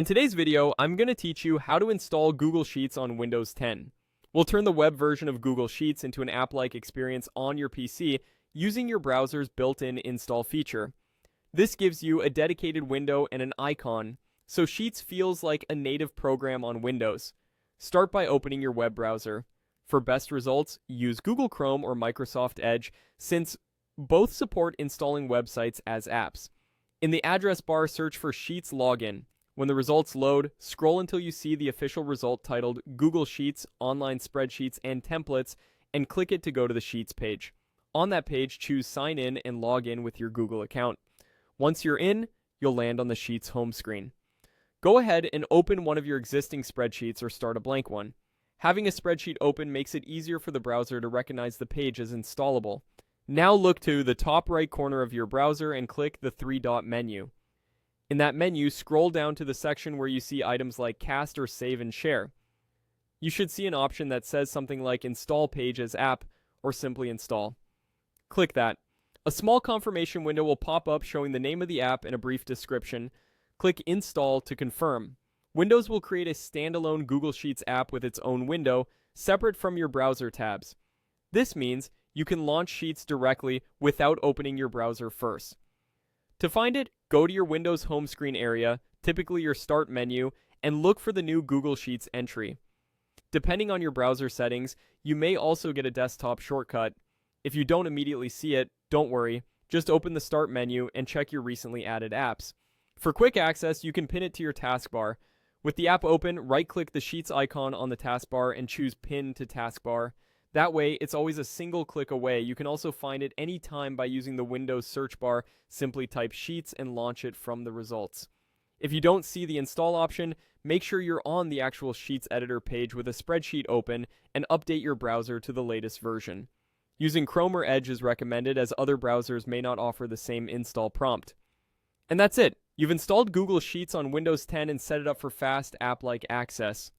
In today's video, I'm going to teach you how to install Google Sheets on Windows 10. We'll turn the web version of Google Sheets into an app-like experience on your PC using your browser's built-in install feature. This gives you a dedicated window and an icon, so Sheets feels like a native program on Windows. Start by opening your web browser. For best results, use Google Chrome or Microsoft Edge, since both support installing websites as apps. In the address bar, search for Sheets Login. When the results load, scroll until you see the official result titled Google Sheets, Online Spreadsheets, and Templates, and click it to go to the Sheets page. On that page, choose Sign In and log in with your Google account. Once you're in, you'll land on the Sheets home screen. Go ahead and open one of your existing spreadsheets or start a blank one. Having a spreadsheet open makes it easier for the browser to recognize the page as installable. Now look to the top right corner of your browser and click the three-dot menu. In that menu, scroll down to the section where you see items like Cast or Save and Share. You should see an option that says something like Install Page as App or simply Install. Click that. A small confirmation window will pop up showing the name of the app and a brief description. Click Install to confirm. Windows will create a standalone Google Sheets app with its own window, separate from your browser tabs. This means you can launch Sheets directly without opening your browser first. To find it, go to your Windows home screen area, typically your Start menu, and look for the new Google Sheets entry. Depending on your browser settings, you may also get a desktop shortcut. If you don't immediately see it, don't worry, just open the Start menu and check your recently added apps. For quick access, you can pin it to your taskbar. With the app open, right-click the Sheets icon on the taskbar and choose Pin to Taskbar. That way, it's always a single click away. You can also find it anytime by using the Windows search bar. Simply type Sheets and launch it from the results. If you don't see the install option, make sure you're on the actual Sheets editor page with a spreadsheet open and update your browser to the latest version. Using Chrome or Edge is recommended, as other browsers may not offer the same install prompt. And that's it. You've installed Google Sheets on Windows 10 and set it up for fast app-like access.